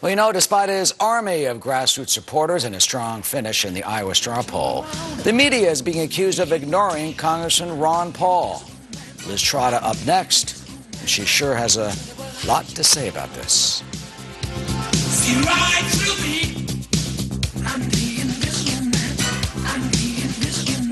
Well, you know, despite his army of grassroots supporters and a strong finish in the Iowa straw poll, the media is being accused of ignoring Congressman Ron Paul. Liz Trotta up next. She sure has a lot to say about this. See right through me. I'm being this woman. I'm being this woman.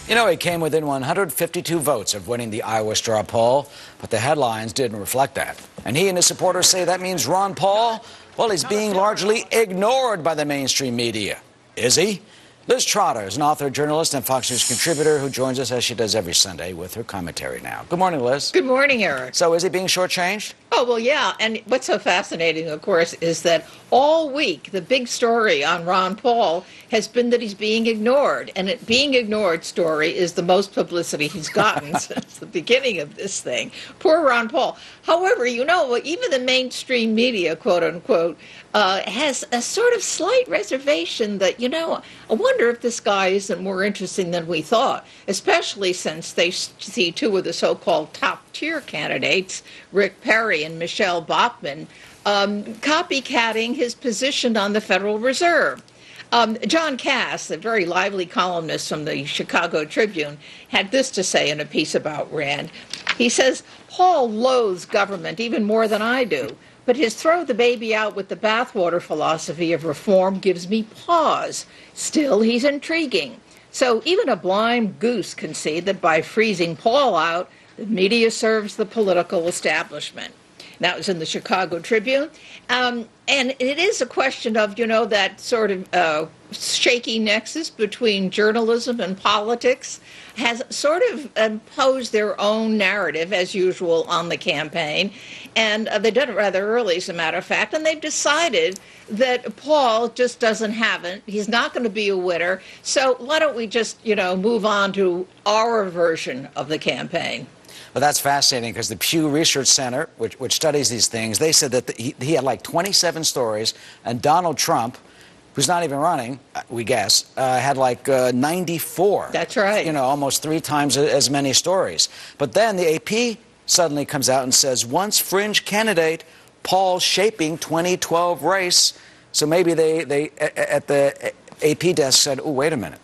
You know, he came within 152 votes of winning the Iowa straw poll, but the headlines didn't reflect that. And he and his supporters say that means Ron Paul, well, he's being largely ignored by the mainstream media. Is he? Liz Trotta is an author, journalist, and Fox News contributor who joins us as she does every Sunday with her commentary now. Good morning, Liz. Good morning, Eric. So is he being shortchanged? Oh, well, yeah. And what's so fascinating, of course, is that all week the big story on Ron Paul has been that he's being ignored. And being ignored story is the most publicity he's gotten since the beginning of this thing. Poor Ron Paul. However, you know, even the mainstream media, quote unquote, has a sort of slight reservation that, you know, I wonder if this guy isn't more interesting than we thought, especially since they see two of the so-called top-tier candidates, Rick Perry and Michelle Bachmann, copycatting his position on the Federal Reserve. John Cass, a very lively columnist from the Chicago Tribune, had this to say in a piece about Rand. He says, Paul loathes government even more than I do, but his throw the baby out with the bathwater philosophy of reform gives me pause. Still, he's intriguing. So even a blind goose can see that by freezing Paul out, the media serves the political establishment. That was in the Chicago Tribune. And it is a question of, you know, that sort of shaky nexus between journalism and politics has sort of imposed their own narrative, as usual, on the campaign. And they've done it rather early, as a matter of fact, and they've decided that Paul just doesn't have it. He's not going to be a winner. So why don't we just, you know, move on to our version of the campaign? Well, that's fascinating because the Pew Research Center, which studies these things, they said that he had like 27 stories, and Donald Trump, who's not even running, we guess, had like 94. That's right. You know, almost 3 times as many stories. But then the AP suddenly comes out and says, once fringe candidate, Paul shaping 2012 race. So maybe they at the AP desk said, oh, wait a minute.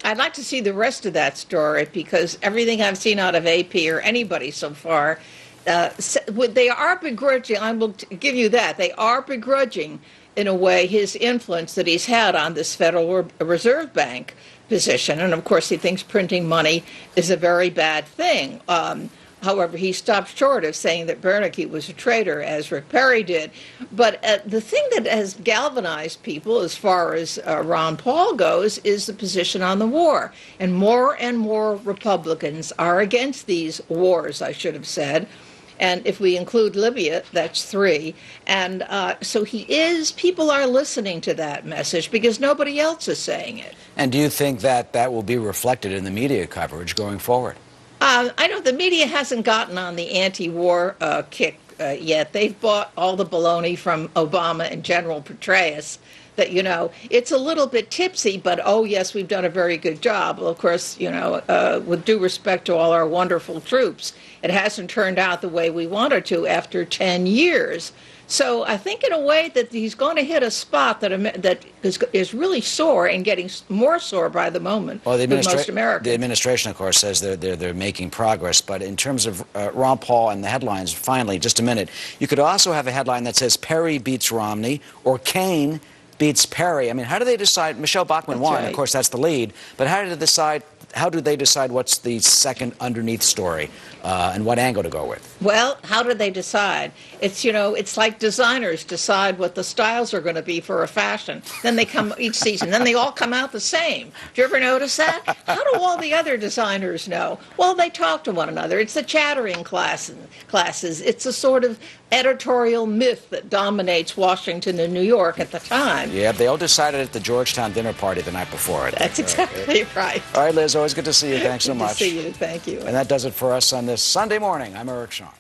I'd like to see the rest of that story because everything I've seen out of AP or anybody so far, they are begrudging, I will give you that, they are begrudging, in a way, his influence that he's had on this Federal Reserve Bank position. And, of course, he thinks printing money is a very bad thing. However, he stopped short of saying that Bernanke was a traitor, as Rick Perry did. But the thing that has galvanized people, as far as Ron Paul goes, is the position on the war. And more Republicans are against these wars, I should have said. And if we include Libya, that's 3. And so people are listening to that message because nobody else is saying it. And do you think that that will be reflected in the media coverage going forward? I know the media hasn't gotten on the anti-war kick yet. They've bought all the baloney from Obama and General Petraeus that, you know, it's a little bit tipsy, but, oh, yes, we've done a very good job. Well, of course, you know, with due respect to all our wonderful troops, it hasn't turned out the way we wanted to after 10 years. So I think in a way that he's going to hit a spot that is really sore and getting more sore by the moment with most Americans. The administration, of course, says they're making progress. But in terms of Ron Paul and the headlines, finally, just a minute, you could also have a headline that says Perry beats Romney or Kane beats Perry. I mean, how do they decide? Michelle Bachmann won, right. Of course, that's the lead. But how do they decide what's the second underneath story and what angle to go with? Well, how do they decide? It's, you know, it's like designers decide what the styles are going to be for a fashion. Then they come each season. Then they all come out the same. Do you ever notice that? How do all the other designers know? Well, they talk to one another. It's the chattering classes. It's a sort of editorial myth that dominates Washington and New York at the time. Yeah, they all decided at the Georgetown dinner party the night before. That's exactly right. All right, Liz, always good to see you. Thanks so much. Good to see you. Thank you. And that does it for us on this Sunday morning. I'm Eric Shawn.